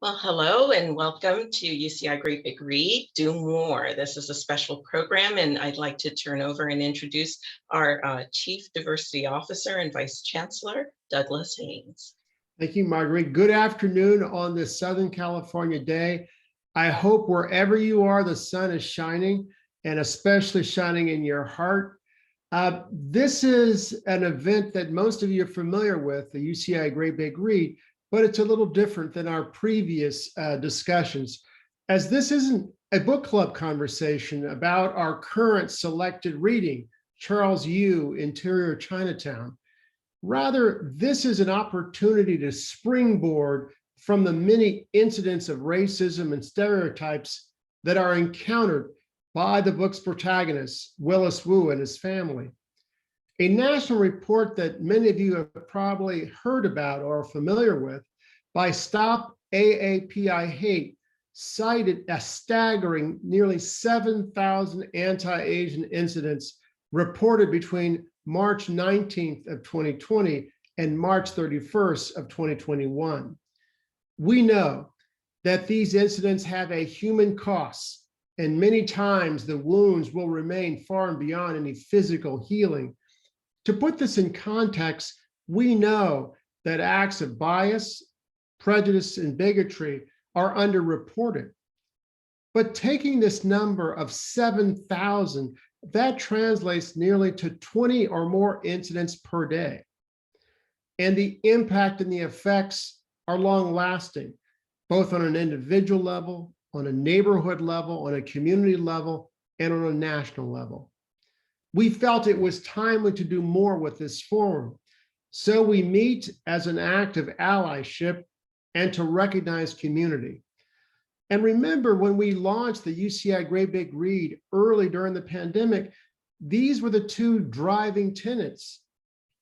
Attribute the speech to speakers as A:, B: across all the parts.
A: Well, hello and welcome to UCI Great Big Read, Do More. This is a special program, and I'd like to turn over and introduce our Chief Diversity Officer and Vice Chancellor, Douglas Haynes.
B: Thank you, Marguerite. Good afternoon on this Southern California day. I hope wherever you are, the sun is shining, and especially shining in your heart. This is an event that most of you are familiar with, the UCI Great Big Read, but it's a little different than our previous discussions, as this isn't a book club conversation about our current selected reading, Charles Yu, Interior Chinatown. Rather, this is an opportunity to springboard from the many incidents of racism and stereotypes that are encountered by the book's protagonist, Willis Wu, and his family. A national report that many of you have probably heard about or are familiar with by Stop AAPI Hate cited a staggering nearly 7,000 anti-Asian incidents reported between March 19th of 2020 and March 31st of 2021. We know that these incidents have a human cost, and many times the wounds will remain far and beyond any physical healing. To put this in context, we know that acts of bias, prejudice, and bigotry are underreported. But taking this number of 7,000, that translates nearly to 20 or more incidents per day. And the impact and the effects are long lasting, both on an individual level, on a neighborhood level, on a community level, and on a national level. We felt it was timely to do more with this forum. So we meet as an act of allyship and to recognize community. And remember, when we launched the UCI Great Big Read early during the pandemic, these were the two driving tenets,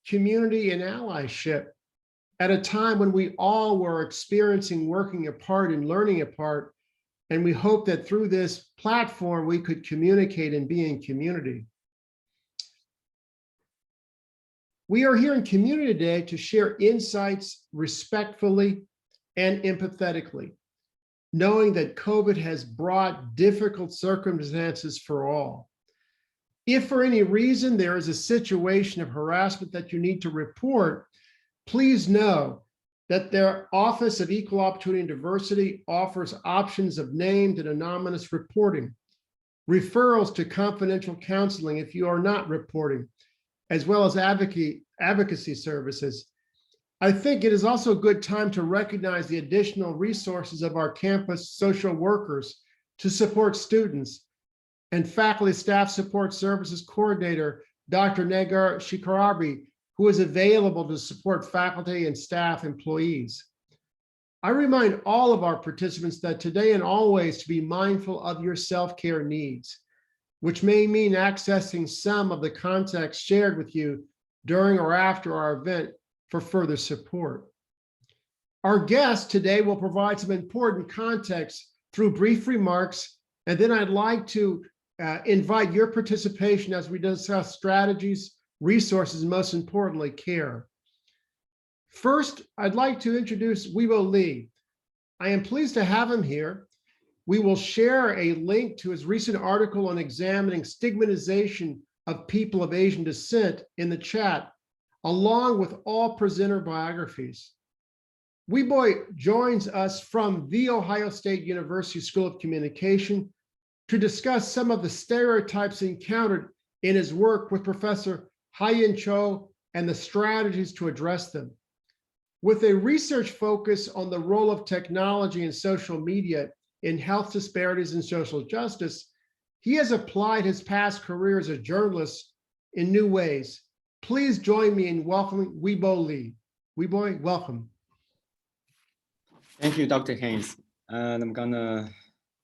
B: community and allyship, at a time when we all were experiencing working apart and learning apart. And we hope that through this platform, we could communicate and be in community. We are here in community today to share insights respectfully and empathetically, knowing that COVID has brought difficult circumstances for all. If for any reason there is a situation of harassment that you need to report, please know that their Office of Equal Opportunity and Diversity offers options of named and anonymous reporting, referrals to confidential counseling if you are not reporting, as well as advocacy services. I think it is also a good time to recognize the additional resources of our campus social workers to support students, and faculty staff support services coordinator, Dr. Negar Shikarabi, who is available to support faculty and staff employees. I remind all of our participants that today and always to be mindful of your self-care needs, which may mean accessing some of the context shared with you during or after our event for further support. Our guest today will provide some important context through brief remarks, and then I'd like to invite your participation as we discuss strategies, resources, and most importantly, care. First, I'd like to introduce Weibo Lee. I am pleased to have him here. We will share a link to his recent article on examining stigmatization of people of Asian descent in the chat, along with all presenter biographies. Weibo joins us from The Ohio State University School of Communication to discuss some of the stereotypes encountered in his work with Professor Haiyan Cho and the strategies to address them. With a research focus on the role of technology and social media in health disparities and social justice, he has applied his past career as a journalist in new ways. Please join me in welcoming Weibo Lee. Weibo, welcome.
C: Thank you, Dr. Haynes. And I'm gonna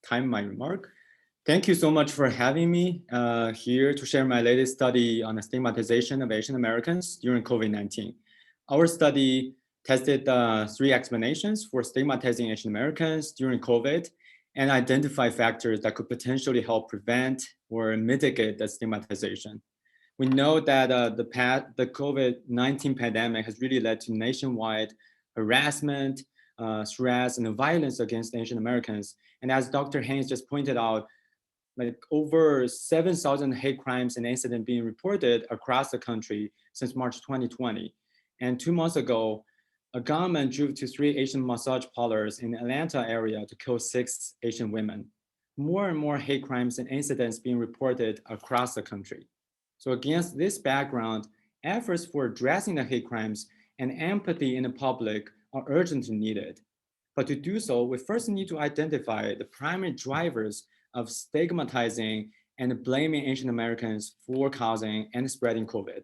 C: time my remark. Thank you so much for having me here to share my latest study on the stigmatization of Asian Americans during COVID-19. Our study tested 3 explanations for stigmatizing Asian Americans during COVID and identify factors that could potentially help prevent or mitigate the stigmatization. We know that the COVID-19 pandemic has really led to nationwide harassment, stress and violence against Asian Americans. And as Dr. Haynes just pointed out, like over 7,000 hate crimes and incidents being reported across the country since March 2020. And 2 months ago, a gunman drove to 3 Asian massage parlors in the Atlanta area to kill 6 Asian women. More and more hate crimes and incidents being reported across the country. So against this background, efforts for addressing the hate crimes and empathy in the public are urgently needed. But to do so, we first need to identify the primary drivers of stigmatizing and blaming Asian Americans for causing and spreading COVID.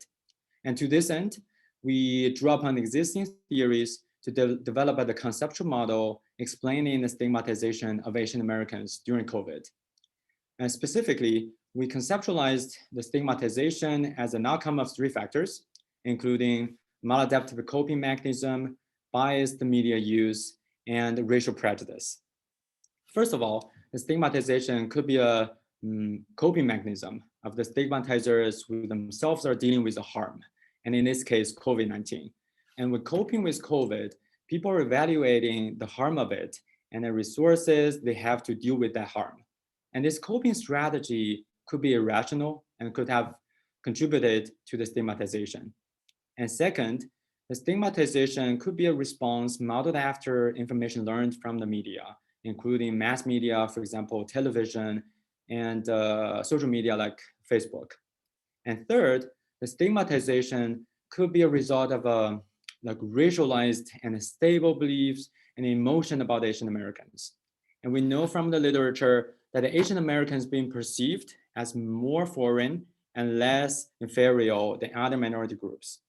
C: And to this end, we draw upon existing theories to develop a conceptual model explaining the stigmatization of Asian Americans during COVID. And specifically, we conceptualized the stigmatization as an outcome of 3 factors, including maladaptive coping mechanism, biased media use, and racial prejudice. First of all, the stigmatization could be a coping mechanism of the stigmatizers who themselves are dealing with the harm, and in this case, COVID-19. And with coping with COVID, people are evaluating the harm of it and the resources they have to deal with that harm. And this coping strategy could be irrational and could have contributed to the stigmatization. And second, the stigmatization could be a response modeled after information learned from the media, including mass media, for example, television, and social media like Facebook. And third, the stigmatization could be a result of like racialized and stable beliefs and emotion about Asian Americans. And we know from the literature that the Asian Americans being perceived as more foreign and less inferior than other minority groups.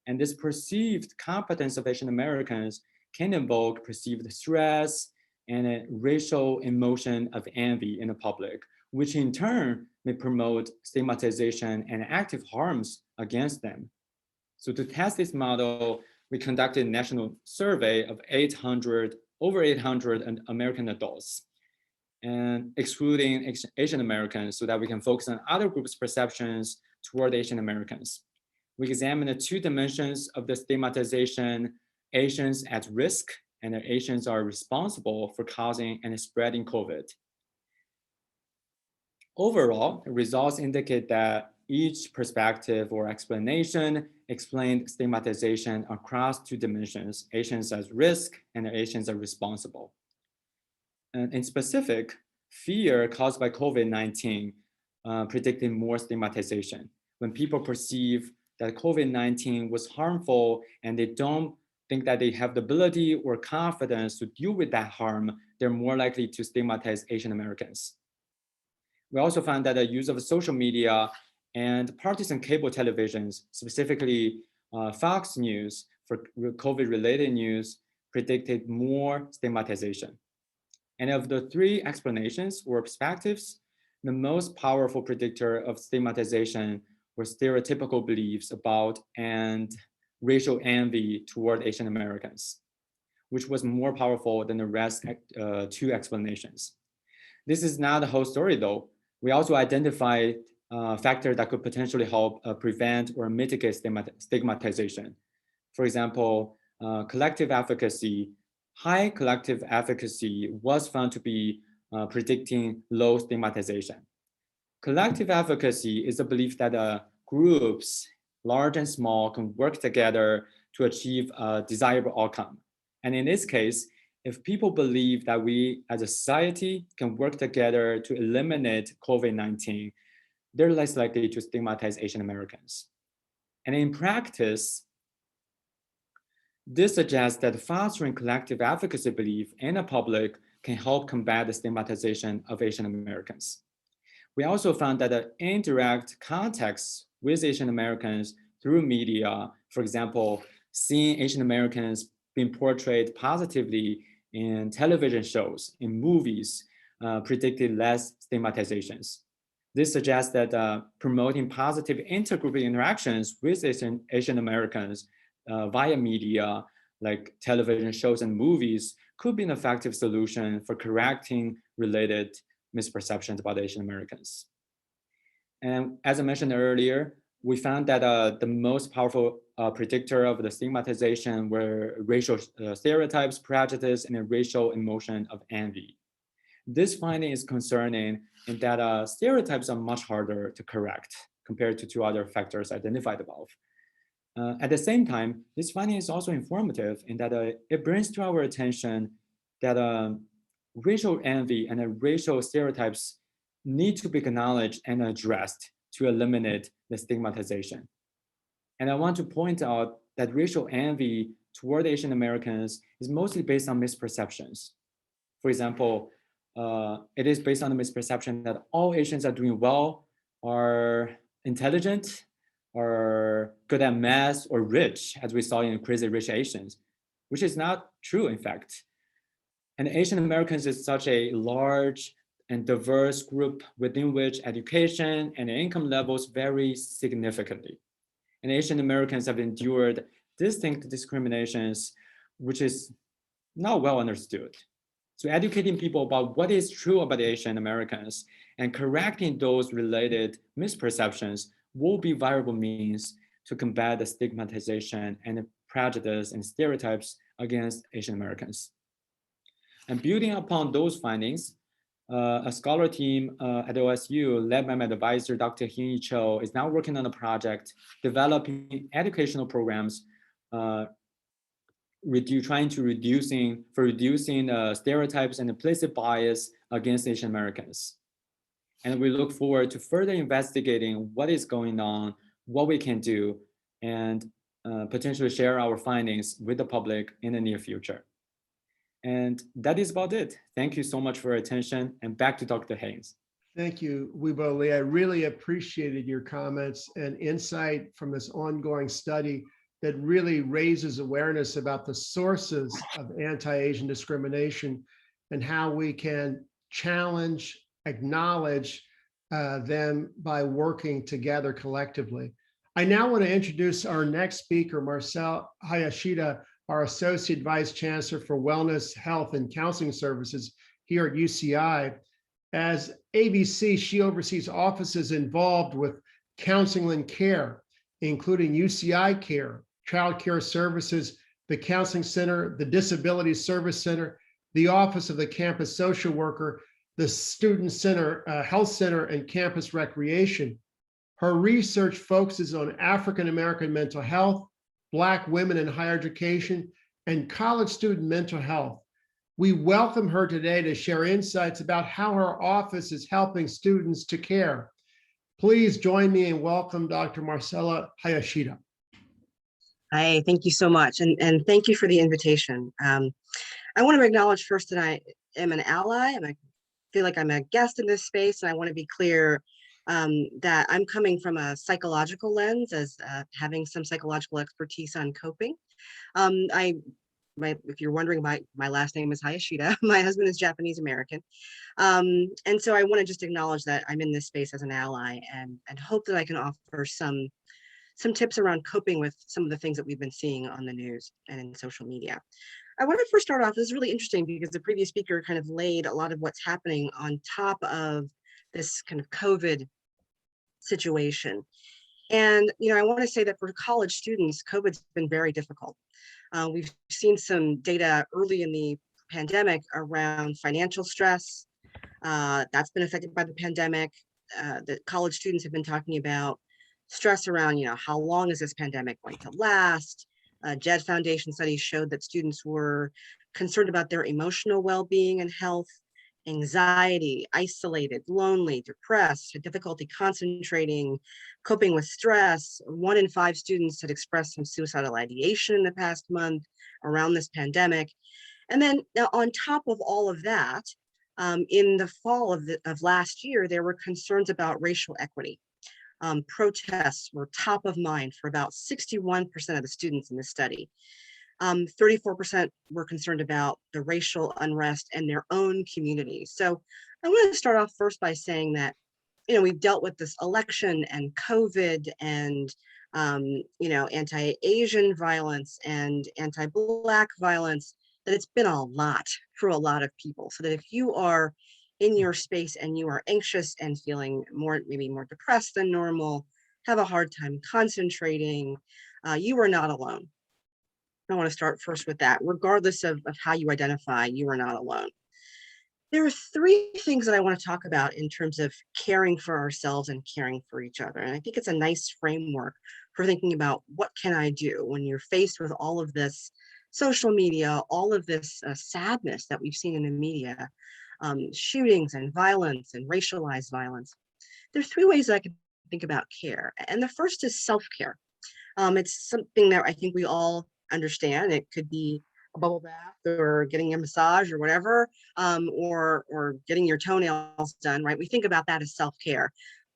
C: And this perceived competence of Asian Americans can invoke perceived stress and a racial emotion of envy in the public, which in turn may promote stigmatization and active harms against them. So to test this model, we conducted a national survey of over 800 American adults, and excluding Asian Americans so that we can focus on other groups' perceptions toward Asian Americans. We examined the 2 dimensions of the stigmatization: Asians at risk and the Asians are responsible for causing and spreading COVID. Overall, the results indicate that each perspective or explanation explained stigmatization across 2 dimensions: Asians as risk and the Asians are responsible. And in specific, fear caused by COVID-19 predicted more stigmatization. When people perceive that COVID-19 was harmful and they don't think that they have the ability or confidence to deal with that harm, they're more likely to stigmatize Asian Americans. We also found that the use of social media and partisan cable televisions, specifically Fox News for COVID-related news, predicted more stigmatization. And of the 3 explanations or perspectives, the most powerful predictor of stigmatization were stereotypical beliefs about and racial envy toward Asian Americans, which was more powerful than the rest 2 explanations. This is not the whole story though. We also identified factors that could potentially help prevent or mitigate stigmatization. For example, collective advocacy. High collective advocacy was found to be predicting low stigmatization. Collective advocacy is a belief that groups, large and small, can work together to achieve a desirable outcome. And in this case, if people believe that we as a society can work together to eliminate COVID-19, they're less likely to stigmatize Asian Americans. And in practice, this suggests that fostering collective advocacy belief in the public can help combat the stigmatization of Asian Americans. We also found that the indirect contacts with Asian Americans through media, for example, seeing Asian Americans being portrayed positively in television shows, in movies, predicted less stigmatizations. This suggests that promoting positive intergroup interactions with Asian Americans via media, like television shows and movies, could be an effective solution for correcting related misperceptions about Asian Americans. And as I mentioned earlier, we found that the most powerful a predictor of the stigmatization were racial stereotypes, prejudice, and a racial emotion of envy. This finding is concerning in that stereotypes are much harder to correct compared to two other factors identified above. At the same time, this finding is also informative in that it brings to our attention that racial envy and racial stereotypes need to be acknowledged and addressed to eliminate the stigmatization. And I want to point out that racial envy toward Asian Americans is mostly based on misperceptions. For example, it is based on the misperception that all Asians are doing well, are intelligent, are good at math, or rich, as we saw in Crazy Rich Asians, which is not true, in fact. And Asian Americans is such a large and diverse group within which education and income levels vary significantly. And Asian Americans have endured distinct discriminations, which is not well understood. So educating people about what is true about Asian Americans and correcting those related misperceptions will be viable means to combat the stigmatization and the prejudice and stereotypes against Asian Americans. And building upon those findings, a scholar team at OSU led by my advisor, Dr. Hing-Yi Cho, is now working on a project developing educational programs trying to reducing stereotypes and implicit bias against Asian Americans. And we look forward to further investigating what is going on, what we can do, and potentially share our findings with the public in the near future. And that is about it. Thank you so much for your attention, and back to Dr. Haynes.
B: Thank you, Weibo Lee. I really appreciated your comments and insight from this ongoing study that really raises awareness about the sources of anti-Asian discrimination and how we can challenge, acknowledge them by working together collectively. I now want to introduce our next speaker, Marcel Hayashida, our Associate Vice Chancellor for Wellness, Health, and Counseling Services here at UCI. As ABC, she oversees offices involved with counseling and care, including UCI Care, Child Care Services, the Counseling Center, the Disability Service Center, the Office of the Campus Social Worker, the Student Center, Health Center, and Campus Recreation. Her research focuses on African American mental health, Black women in higher education, and college student mental health. We welcome her today to share insights about how her office is helping students to care. Please join me in welcome Dr. Marcela Hayashida.
D: Hi, thank you so much. And thank you for the invitation. I want to acknowledge first that I am an ally and I feel like I'm a guest in this space. And I want to be clear that I'm coming from a psychological lens as having some psychological expertise on coping. If you're wondering, my last name is Hayashida. My husband is Japanese American. And so I want to just acknowledge that I'm in this space as an ally and hope that I can offer some tips around coping with some of the things that we've been seeing on the news and in social media. I want to first start off, this is really interesting because the previous speaker kind of laid a lot of what's happening on top of this kind of COVID situation. And, I want to say that for college students, COVID's been very difficult. We've seen some data early in the pandemic around financial stress. That's been affected by the pandemic. The college students have been talking about stress around, how long is this pandemic going to last? JED Foundation studies showed that students were concerned about their emotional well-being and health, anxiety, isolated, lonely, depressed, had difficulty concentrating, coping with stress. 1 in 5 students had expressed some suicidal ideation in the past month around this pandemic. And then now on top of all of that, in the fall of last year, there were concerns about racial equity. Protests were top of mind for about 61% of the students in this study. 34% were concerned about the racial unrest in their own communities. So I want to start off first by saying that, we've dealt with this election and COVID and, anti-Asian violence and anti-Black violence, that it's been a lot for a lot of people. So that if you are in your space and you are anxious and feeling maybe more depressed than normal, have a hard time concentrating, You are not alone. I want to start first with that. Regardless of how you identify, you are not alone. There are three things that I want to talk about in terms of caring for ourselves and caring for each other. And I think it's a nice framework for thinking about what can I do when you're faced with all of this social media, all of this sadness that we've seen in the media, shootings and violence and racialized violence. There are three ways that I can think about care. And the first is self-care. It's something that I think we all understand. It could be a bubble bath or getting a massage or whatever, or getting your toenails done, right? We think about that as self-care.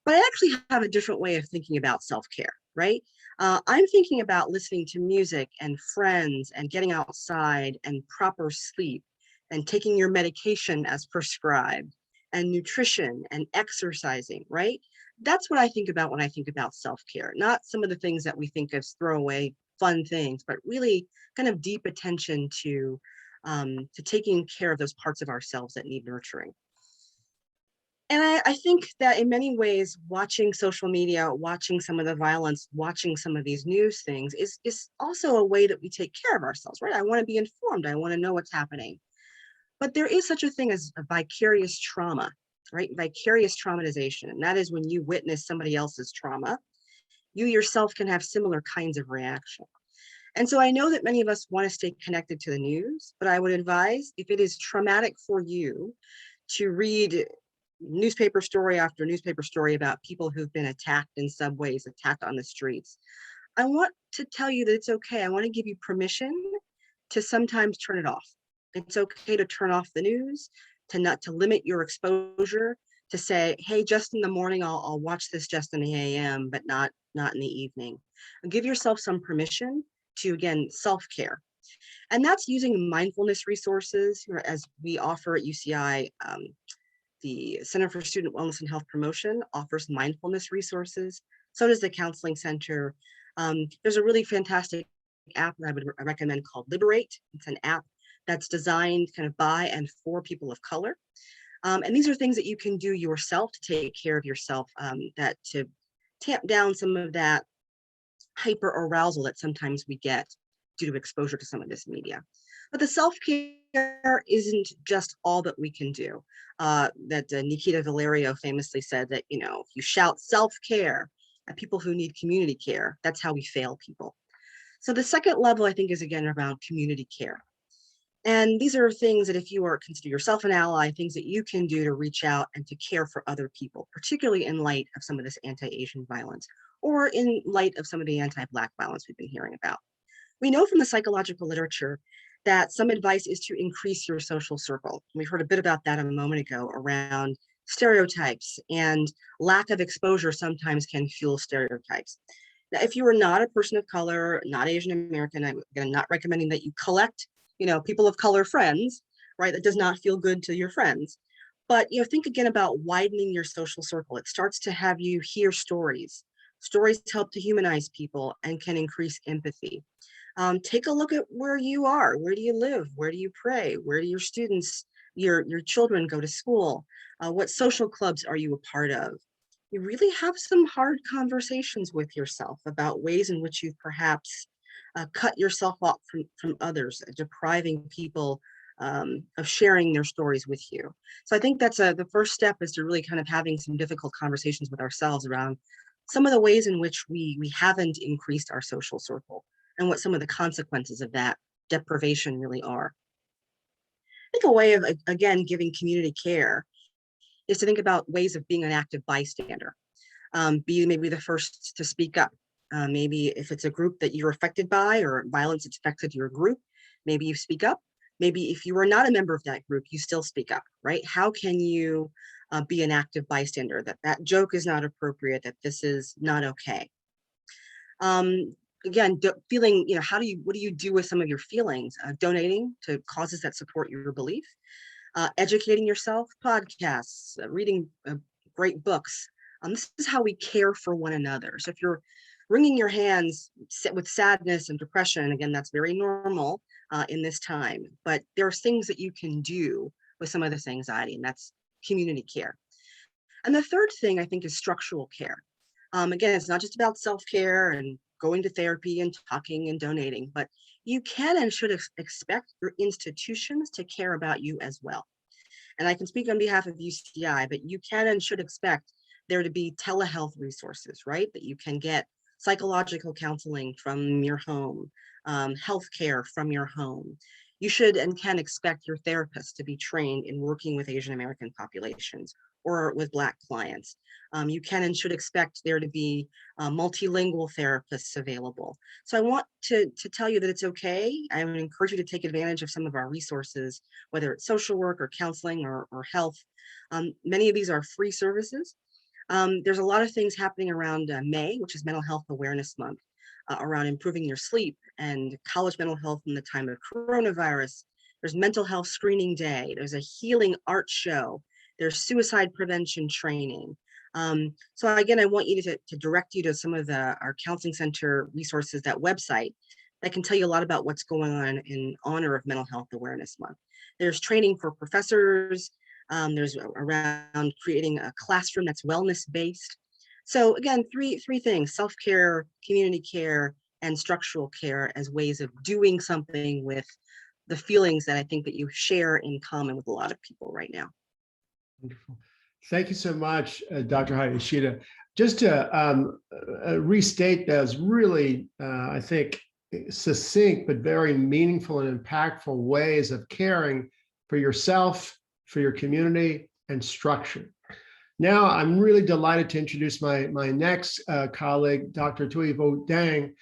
D: But I actually have a different way of thinking about self-care, right? I'm thinking about listening to music and friends and getting outside and proper sleep and taking your medication as prescribed and nutrition and exercising, right? That's what I think about when I think about self-care, not some of the things that we think as throwaway fun things, but really kind of deep attention to taking care of those parts of ourselves that need nurturing. And I think that in many ways, watching social media, watching some of the violence, watching some of these news things is also a way that we take care of ourselves, right? I want to be informed. I want to know what's happening. But there is such a thing as a vicarious trauma, right? Vicarious traumatization. And that is when you witness somebody else's trauma, you yourself can have similar kinds of reaction. And so I know that many of us want to stay connected to the news, but I would advise, if it is traumatic for you to read newspaper story after newspaper story about people who've been attacked in subways, attacked on the streets, I want to tell you that it's okay. I want to give you permission to sometimes turn it off. It's okay to turn off the news, to limit your exposure, to say, hey, just in the morning, I'll watch this just in the AM, but not in the evening. Give yourself some permission to, again, self-care. And that's using mindfulness resources, as we offer at UCI. The Center for Student Wellness and Health Promotion offers mindfulness resources. So does the Counseling Center. There's a really fantastic app that I would recommend called Liberate. It's an app that's designed kind of by and for people of color. And these are things that you can do yourself to take care of yourself, that to tamp down some of that hyper arousal that sometimes we get due to exposure to some of this media. But the self-care isn't just all that we can do. That Nikita Valerio famously said that, if you shout self-care at people who need community care, that's how we fail people. So the second level, I think, is again around community care. And these are things that if you consider yourself an ally, things that you can do to reach out and to care for other people, particularly in light of some of this anti-Asian violence, or in light of some of the anti-Black violence we've been hearing about. We know from the psychological literature that some advice is to increase your social circle. We heard a bit about that a moment ago around stereotypes, and lack of exposure sometimes can fuel stereotypes. Now, if you are not a person of color, not Asian American, I'm not recommending that you collect, people of color friends, right? That does not feel good to your friends. But, think again about widening your social circle. It starts to have you hear stories. Stories help to humanize people and can increase empathy. Take a look at where you are. Where do you live? Where do you pray? Where do your students, your children go to school? What social clubs are you a part of? You really have some hard conversations with yourself about ways in which you've perhaps cut yourself off from others, depriving people of sharing their stories with you. So I think that's the first step, is to really kind of having some difficult conversations with ourselves around some of the ways in which we haven't increased our social circle, and what some of the consequences of that deprivation really are. I think a way of, again, giving community care is to think about ways of being an active bystander. Be maybe the first to speak up. Maybe if it's a group that you're affected by, or violence that's affected your group, maybe you speak up. Maybe if you are not a member of that group, you still speak up, right? How can you be an active bystander, that joke is not appropriate, that this is not okay? Again, feeling, what do you do with some of your feelings? Donating to causes that support your belief, educating yourself, podcasts, reading great books. This is how we care for one another. So if you're wringing your hands with sadness and depression, again, that's very normal in this time, but there are things that you can do with some of this anxiety, and that's community care. And the third thing, I think, is structural care. Again, it's not just about self-care and going to therapy and talking and donating, but you can and should expect your institutions to care about you as well. And I can speak on behalf of UCI, but you can and should expect there to be telehealth resources, right? That you can get psychological counseling from your home, healthcare from your home. You should and can expect your therapist to be trained in working with Asian American populations or with Black clients. You can and should expect there to be multilingual therapists available. So I want to tell you that it's okay. I would encourage you to take advantage of some of our resources, whether it's social work or counseling or health. Many of these are free services. There's a lot of things happening around May, which is Mental Health Awareness Month, around improving your sleep and college mental health in the time of coronavirus. There's Mental Health Screening Day. There's a healing art show. There's suicide prevention training. So again, I want you to direct you to some of our counseling center resources, that website that can tell you a lot about what's going on in honor of Mental Health Awareness Month. There's training for professors. There's around creating a classroom that's wellness-based. So again, three things: self-care, community care, and structural care as ways of doing something with the feelings that I think that you share in common with a lot of people right now.
B: Wonderful. Thank you so much, Dr. Hayashida. Just to restate those really, I think, succinct but very meaningful and impactful ways of caring for yourself, for your community, and structure. Now, I'm really delighted to introduce my next colleague, Dr. Thuy-Vo Dang.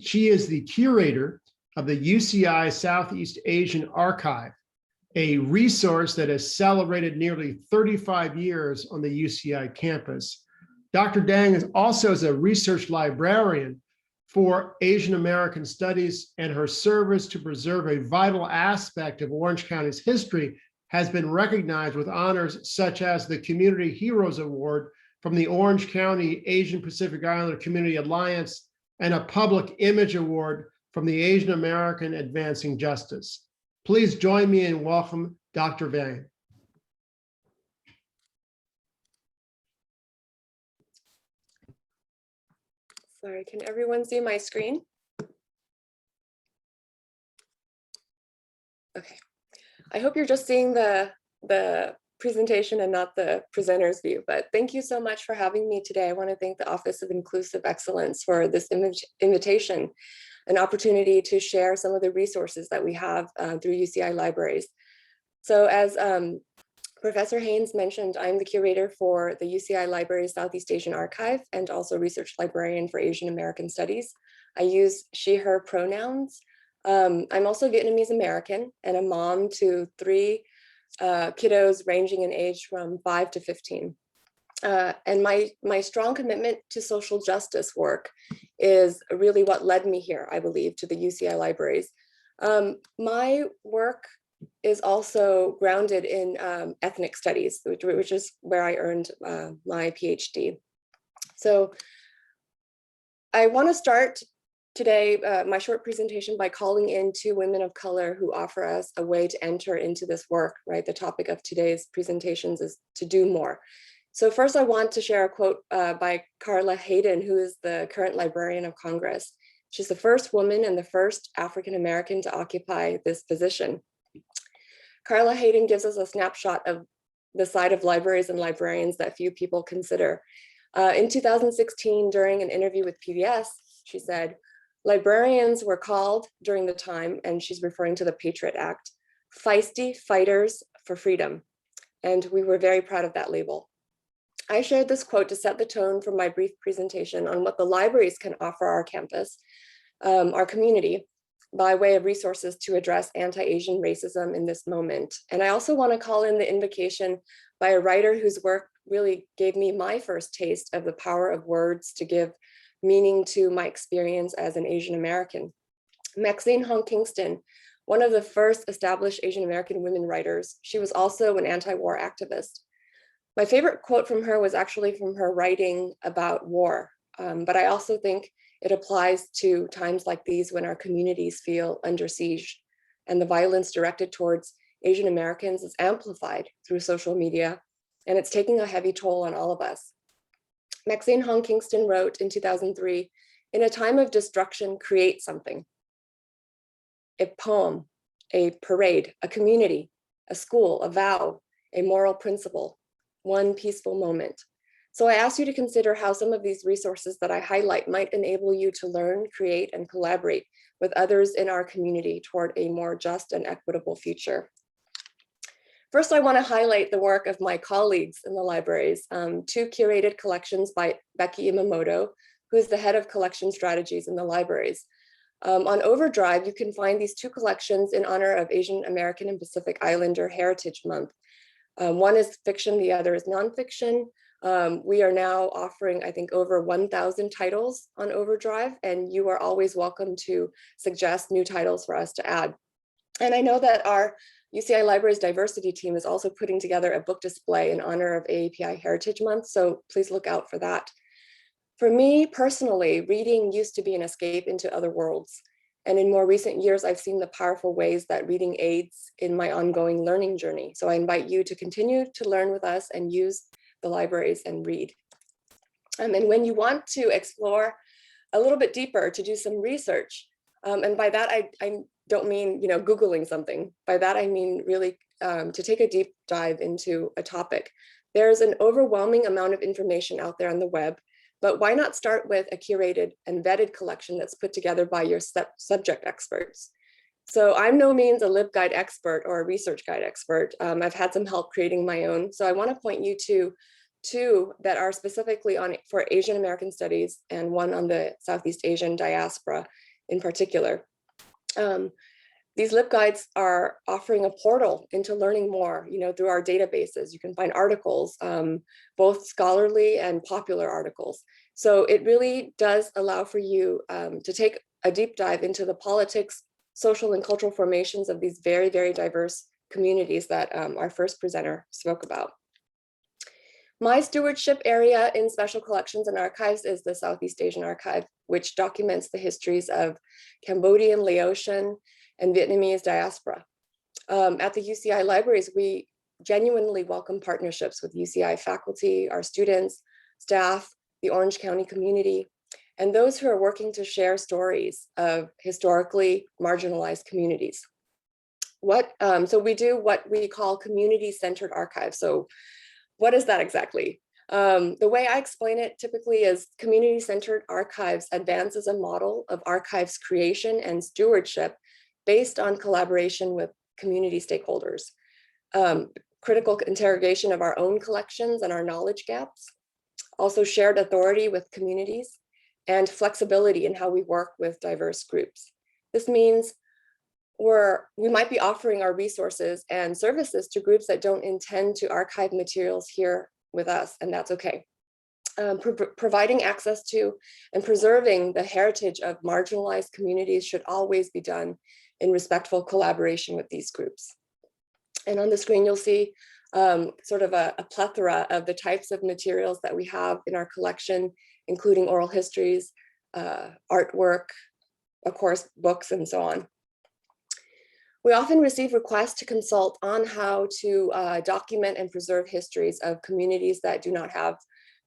B: She is the curator of the UCI Southeast Asian Archive, a resource that has celebrated nearly 35 years on the UCI campus. Dr. Dang is also as a research librarian for Asian American Studies, and her service to preserve a vital aspect of Orange County's history has been recognized with honors such as the Community Heroes Award from the Orange County Asian Pacific Islander Community Alliance and a Public Image Award from the Asian American Advancing Justice. Please join me in welcome Dr. Dang.
E: Sorry, can everyone see my screen? Okay, I hope you're just seeing the presentation and not the presenter's view, but thank you so much for having me today. I want to thank the Office of Inclusive Excellence for this invitation, an opportunity to share some of the resources that we have through UCI Libraries. So as Professor Haynes mentioned, I'm the curator for the UCI Libraries Southeast Asian Archive and also research librarian for Asian American Studies. I use she, her pronouns. I'm also Vietnamese American and a mom to 3 kiddos ranging in age from 5 to 15. And my strong commitment to social justice work is really what led me here, I believe, to the UCI Libraries. My work is also grounded in ethnic studies, which is where I earned my PhD. So I want to start today, my short presentation, by calling in 2 women of color who offer us a way to enter into this work, right? The topic of today's presentations is to do more. So first I want to share a quote by Carla Hayden, who is the current Librarian of Congress. She's the first woman and the first African-American to occupy this position. Carla Hayden gives us a snapshot of the side of libraries and librarians that few people consider. In 2016, during an interview with PBS, she said, librarians were called during the time, and she's referring to the Patriot Act, feisty fighters for freedom. And we were very proud of that label. I shared this quote to set the tone for my brief presentation on what the libraries can offer our campus, our community, by way of resources to address anti-Asian racism in this moment. And I also want to call in the invocation by a writer whose work really gave me my first taste of the power of words to give meaning to my experience as an Asian American. Maxine Hong Kingston, one of the first established Asian American women writers, she was also an anti-war activist. My favorite quote from her was actually from her writing about war, but I also think it applies to times like these when our communities feel under siege and the violence directed towards Asian Americans is amplified through social media, and it's taking a heavy toll on all of us. Maxine Hong Kingston wrote in 2003, "In a time of destruction, create something." A poem, a parade, a community, a school, a vow, a moral principle, one peaceful moment. So I ask you to consider how some of these resources that I highlight might enable you to learn, create, and collaborate with others in our community toward a more just and equitable future. First, I want to highlight the work of my colleagues in the libraries, two curated collections by Becky Imamoto, who is the head of collection strategies in the libraries. On Overdrive, you can find these two collections in honor of Asian American and Pacific Islander Heritage Month. One is fiction, the other is nonfiction. We are now offering, I think, over 1,000 titles on Overdrive, and you are always welcome to suggest new titles for us to add. And I know that our UCI Libraries diversity team is also putting together a book display in honor of AAPI Heritage Month, so please look out for that. For me personally, reading used to be an escape into other worlds. And in more recent years, I've seen the powerful ways that reading aids in my ongoing learning journey. So I invite you to continue to learn with us and use the libraries and read. And when you want to explore a little bit deeper, to do some research, and by that I don't mean Googling something. By that I mean really to take a deep dive into a topic. There's an overwhelming amount of information out there on the web, but why not start with a curated and vetted collection that's put together by your subject experts? So I'm no means a LibGuide expert or a research guide expert. I've had some help creating my own. So I want to point you to two that are specifically for Asian American studies and one on the Southeast Asian diaspora in particular. These LibGuides are offering a portal into learning more, through our databases. You can find articles, both scholarly and popular articles. So it really does allow for you to take a deep dive into the politics, social and cultural formations of these very, very diverse communities that our first presenter spoke about. My stewardship area in special collections and archives is the Southeast Asian Archive, which documents the histories of Cambodian, Laotian, and Vietnamese diaspora. At the UCI libraries, we genuinely welcome partnerships with UCI faculty, our students, staff, the Orange County community, and those who are working to share stories of historically marginalized communities. So we do what we call community-centered archives. So what is that exactly? The way I explain it typically is community-centered archives advances a model of archives creation and stewardship based on collaboration with community stakeholders, critical interrogation of our own collections and our knowledge gaps, also shared authority with communities, and flexibility in how we work with diverse groups. This means we might be offering our resources and services to groups that don't intend to archive materials here with us, and that's okay. Providing access to and preserving the heritage of marginalized communities should always be done in respectful collaboration with these groups. And on the screen, you'll see sort of a plethora of the types of materials that we have in our collection, including oral histories, artwork, of course, books, and so on. We often receive requests to consult on how to document and preserve histories of communities that do not have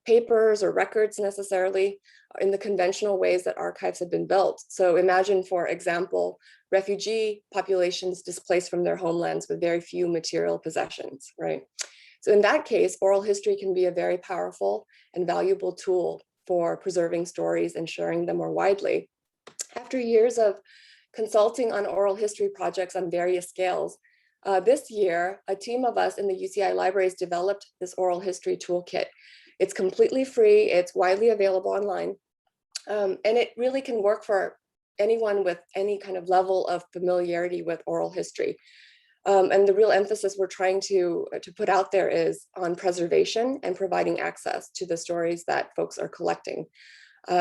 E: papers or records necessarily in the conventional ways that archives have been built. So imagine, for example, refugee populations displaced from their homelands with very few material possessions, right? So in that case, oral history can be a very powerful and valuable tool for preserving stories and sharing them more widely. After years of consulting on oral history projects on various scales, this year, a team of us in the UCI libraries developed this oral history toolkit. It's completely free, it's widely available online, and it really can work for anyone with any kind of level of familiarity with oral history. And the real emphasis we're trying to put out there is on preservation and providing access to the stories that folks are collecting.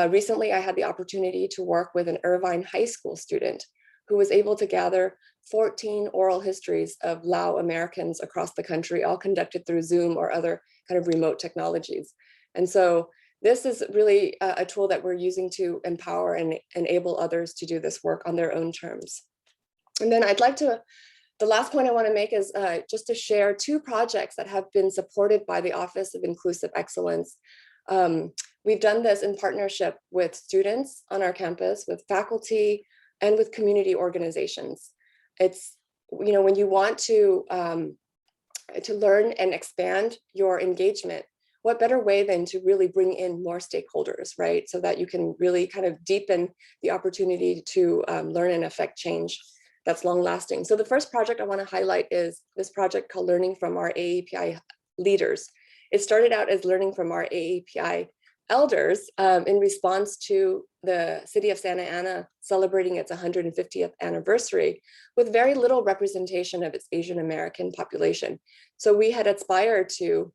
E: Recently, I had the opportunity to work with an Irvine High School student who was able to gather 14 oral histories of Lao Americans across the country, all conducted through Zoom or other kind of remote technologies. And so this is really a tool that we're using to empower and enable others to do this work on their own terms. And then the last point I want to make is just to share two projects that have been supported by the Office of Inclusive Excellence We've done this in partnership with students on our campus, with faculty, and with community organizations. It's, you know, when you want to learn and expand your engagement, what better way than to really bring in more stakeholders, right? So that you can really kind of deepen the opportunity to learn and affect change that's long lasting. So the first project I want to highlight is this project called Learning from Our AAPI Leaders. It started out as learning from our AAPI elders in response to the city of Santa Ana celebrating its 150th anniversary with very little representation of its Asian American population. So we had aspired to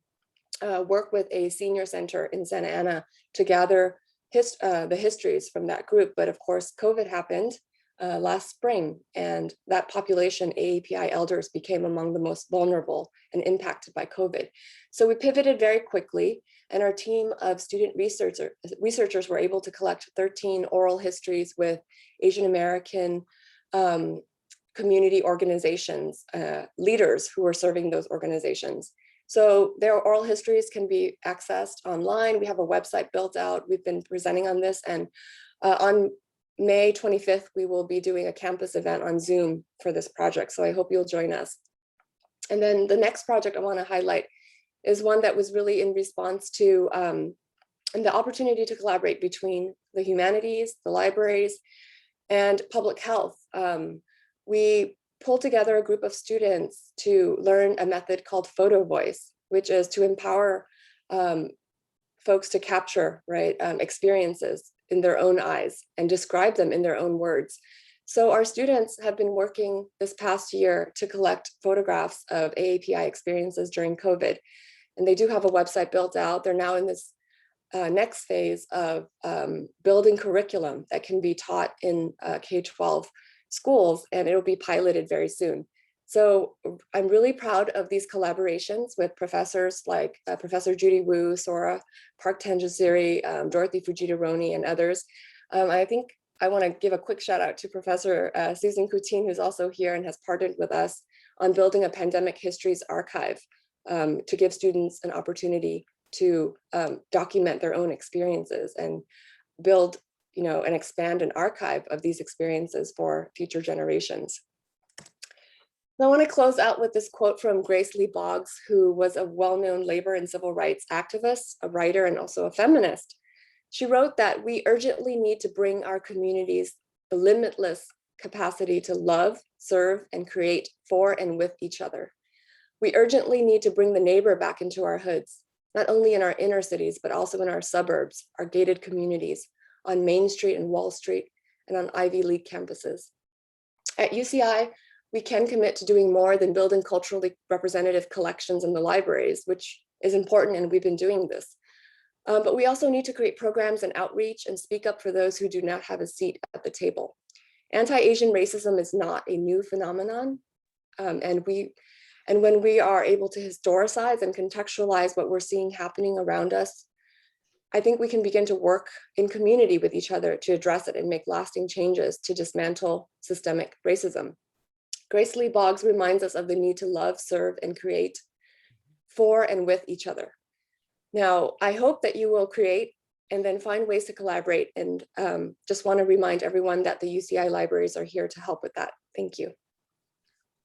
E: work with a senior center in Santa Ana to gather the histories from that group. But of course, COVID happened last spring, and that population, AAPI elders, became among the most vulnerable and impacted by COVID. So we pivoted very quickly, and our team of student researchers were able to collect 13 oral histories with Asian American community organizations, leaders who were serving those organizations. So their oral histories can be accessed online. We have a website built out. We've been presenting on this, and on May 25th, we will be doing a campus event on Zoom for this project. So I hope you'll join us. And then the next project I want to highlight is one that was really in response to the opportunity to collaborate between the humanities, the libraries, and public health. We pulled together a group of students to learn a method called photo voice, which is to empower folks to capture, right, experiences in their own eyes and describe them in their own words. So our students have been working this past year to collect photographs of AAPI experiences during COVID. And they do have a website built out. They're now in this next phase of building curriculum that can be taught in K-12 schools, and it'll be piloted very soon. So I'm really proud of these collaborations with professors like Professor Judy Wu, Sora Park Tanjasiri, Dorothy Fujita-Roni, and others. I think I want to give a quick shout out to Professor Susan Coutinho, who's also here and has partnered with us on building a pandemic histories archive to give students an opportunity to document their own experiences and build, you know, and expand an archive of these experiences for future generations. I want to close out with this quote from Grace Lee Boggs, who was a well-known labor and civil rights activist, a writer, and also a feminist. She wrote that we urgently need to bring our communities the limitless capacity to love, serve, and create for and with each other. We urgently need to bring the neighbor back into our hoods, not only in our inner cities, but also in our suburbs, our gated communities, on Main Street and Wall Street, and on Ivy League campuses. At UCI, we can commit to doing more than building culturally representative collections in the libraries, which is important, and we've been doing this. But we also need to create programs and outreach and speak up for those who do not have a seat at the table. Anti-Asian racism is not a new phenomenon, and when we are able to historicize and contextualize what we're seeing happening around us, I think we can begin to work in community with each other to address it and make lasting changes to dismantle systemic racism. Grace Lee Boggs reminds us of the need to love, serve, and create for and with each other. Now, I hope that you will create and then find ways to collaborate, and just want to remind everyone that the UCI libraries are here to help with that. Thank you.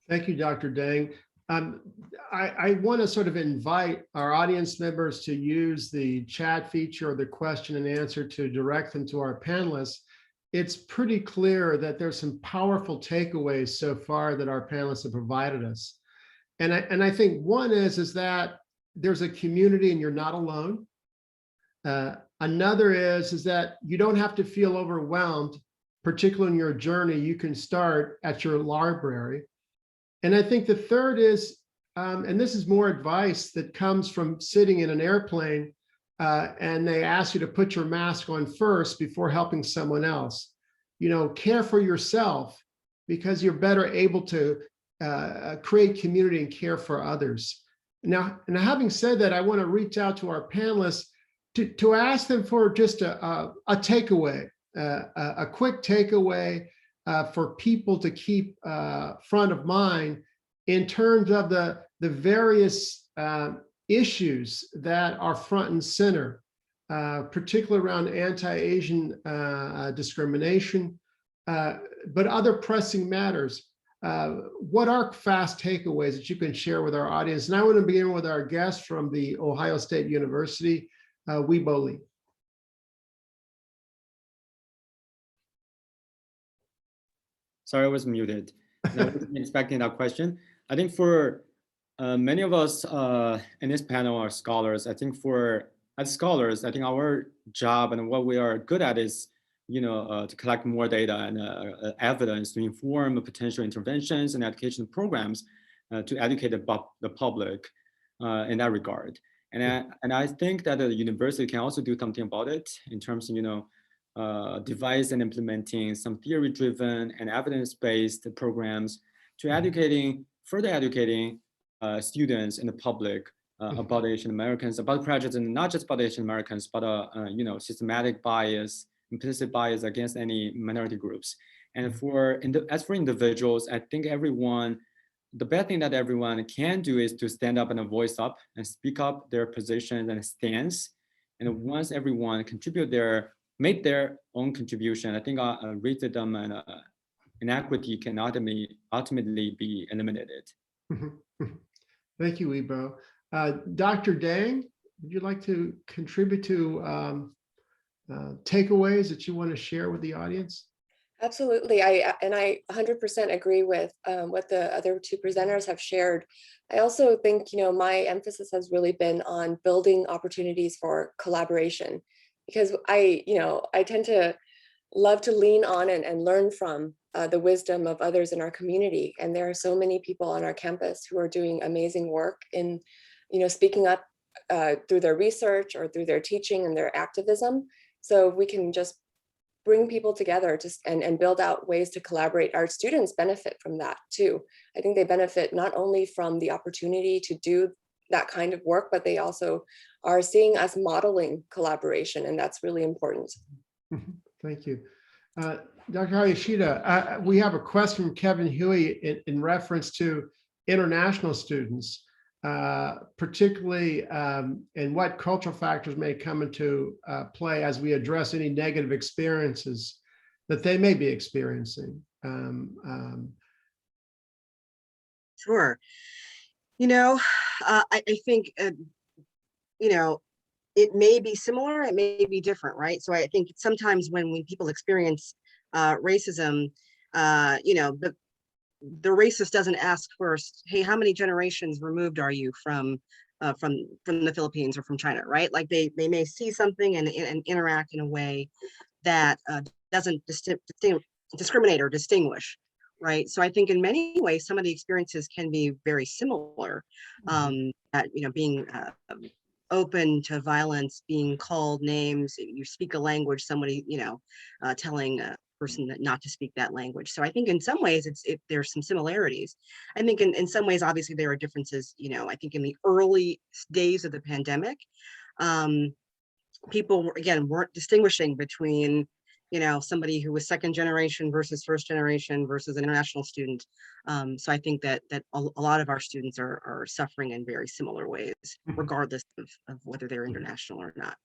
B: Thank you, Dr. Dang. I want to sort of invite our audience members to use the chat feature or the question and answer to direct them to our panelists. It's pretty clear that there's some powerful takeaways so far that our panelists have provided us. And I think one is that there's a community and you're not alone. Another is that you don't have to feel overwhelmed, particularly in your journey. You can start at your library. And I think the third is, and this is more advice that comes from sitting in an airplane and they ask you to put your mask on first before helping someone else. You know, care for yourself because you're better able to create community and care for others. Now, and having said that, I want to reach out to our panelists to ask them for just a takeaway, a quick takeaway for people to keep front of mind in terms of the various issues that are front and center particularly around anti-Asian discrimination, but other pressing matters. What are fast takeaways that you can share with our audience? And I want to begin with our guest from the Ohio State University, Weibo Lee.
C: Sorry, I was muted. I wasn't expecting that question. I think for many of us in this panel are scholars. I think as scholars, I think our job and what we are good at is, to collect more data and evidence to inform potential interventions and education programs to educate the public in that regard. And I think that the university can also do something about it in terms of, devise and implementing some theory-driven and evidence-based programs to further educating students and the public about Asian Americans, about prejudice, and not just about Asian Americans, but systematic bias, implicit bias against any minority groups. And as for individuals, I think the best thing that everyone can do is to stand up and voice up and speak up their positions and stance. And once everyone made their own contribution, I think racism and inequity can ultimately be eliminated.
B: Thank you, Weibo. Dr. Dang, would you like to contribute to takeaways that you want to share with the audience?
E: Absolutely. I 100% agree with what the other two presenters have shared. I also think, my emphasis has really been on building opportunities for collaboration, because I tend to love to lean on and learn from the wisdom of others in our community. And there are so many people on our campus who are doing amazing work in, speaking up through their research or through their teaching and their activism. So we can just bring people together and build out ways to collaborate. Our students benefit from that too. I think they benefit not only from the opportunity to do that kind of work, but they also are seeing us modeling collaboration, and that's really important.
B: Thank you. Dr. Hayashida, we have a question from Kevin Huey in reference to international students, particularly and what cultural factors may come into play as we address any negative experiences that they may be experiencing.
D: Sure. I think, it may be similar, it may be different, right? So I think sometimes when people experience racism, the racist doesn't ask first, hey, how many generations removed are you from the Philippines or from China, right? Like they may see something and interact in a way that doesn't discriminate or distinguish, right? So I think in many ways, some of the experiences can be very similar, being open to violence, being called names, you speak a language, somebody, telling a person that not to speak that language. So I think in some ways there's some similarities. I think in some ways, obviously there are differences, I think in the early days of the pandemic, people, again, weren't distinguishing between, somebody who was second generation versus first generation versus an international student. So I think that a lot of our students are suffering in very similar ways, regardless of whether they're international or not.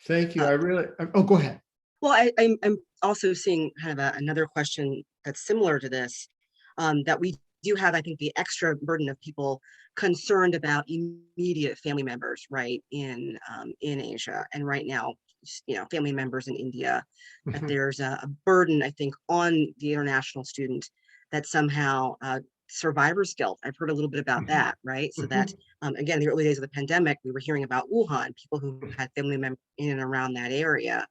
B: Thank you. Go ahead.
D: Well, I'm also seeing kind of another question that's similar to this, that we do have, I think, the extra burden of people concerned about immediate family members, right, in Asia. And right now, family members in India, that there's a burden, I think, on the international student that somehow survivor's guilt. I've heard a little bit about that, right? So that, again, the early days of the pandemic, we were hearing about Wuhan, people who had family members in and around that area,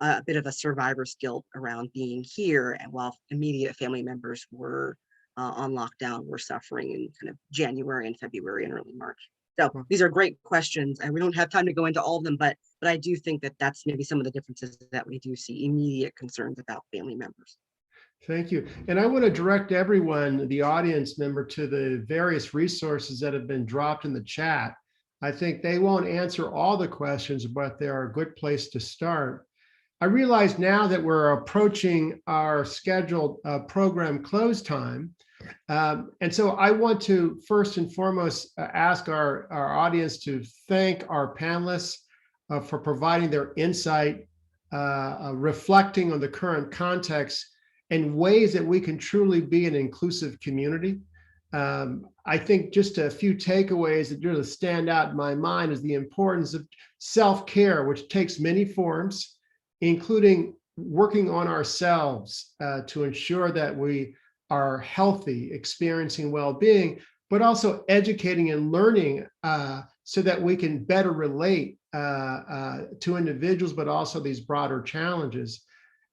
D: a bit of a survivor's guilt around being here, and while immediate family members were on lockdown, were suffering in kind of January and February and early March. So these are great questions, and we don't have time to go into all of them, but I do think that that's maybe some of the differences that we do see, immediate concerns about family members.
B: Thank you. And I want to direct everyone, the audience member, to the various resources that have been dropped in the chat. I think they won't answer all the questions, but they're a good place to start. I realize now that we're approaching our scheduled program close time. And so I want to first and foremost ask our audience to thank our panelists. for providing their insight, reflecting on the current context and ways that we can truly be an inclusive community. I think just a few takeaways that really stand out in my mind is the importance of self-care, which takes many forms, including working on ourselves to ensure that we are healthy, experiencing well-being, but also educating and learning so that we can better relate to individuals, but also these broader challenges.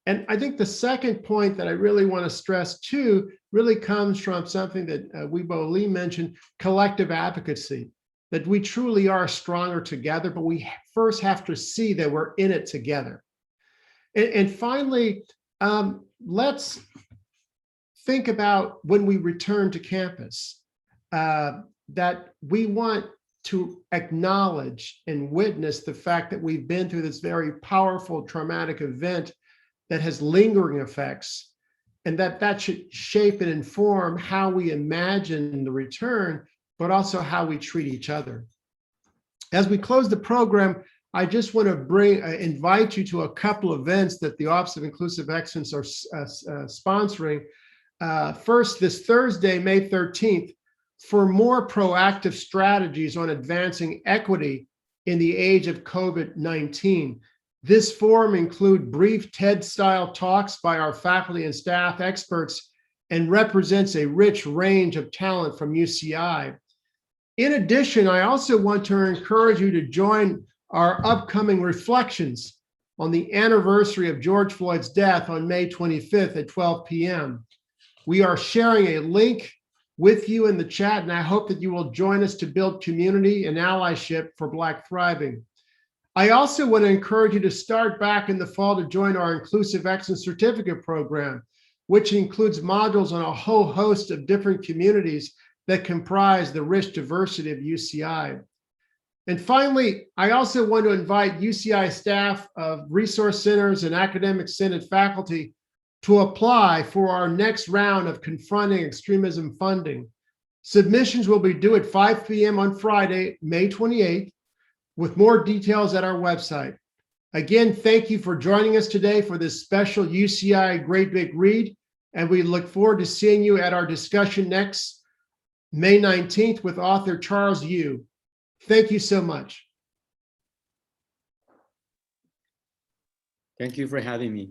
B: And I think the second point that I really want to stress too really comes from something that Weibo Lee mentioned, collective advocacy, that we truly are stronger together, but we first have to see that we're in it together. And finally, let's think about when we return to campus, that we want to acknowledge and witness the fact that we've been through this very powerful traumatic event that has lingering effects, and that should shape and inform how we imagine the return, but also how we treat each other. As we close the program, I just want to invite you to a couple of events that the Office of Inclusive Excellence are sponsoring. First, this Thursday, May 13th, for more proactive strategies on advancing equity in the age of COVID-19. This forum includes brief TED-style talks by our faculty and staff experts and represents a rich range of talent from UCI. In addition, I also want to encourage you to join our upcoming reflections on the anniversary of George Floyd's death on May 25th at 12 p.m. We are sharing a link with you in the chat, and I hope that you will join us to build community and allyship for Black thriving. I also want to encourage you to start back in the fall to join our Inclusive Excellence Certificate Program, which includes modules on a whole host of different communities that comprise the rich diversity of UCI. And finally, I also want to invite UCI staff of resource centers and academic senate faculty to apply for our next round of Confronting Extremism funding. Submissions will be due at 5 p.m. on Friday, May 28th, with more details at our website. Again, thank you for joining us today for this special UCI Great Big Read, and we look forward to seeing you at our discussion next May 19th with author Charles Yu. Thank you so much.
C: Thank you for having me.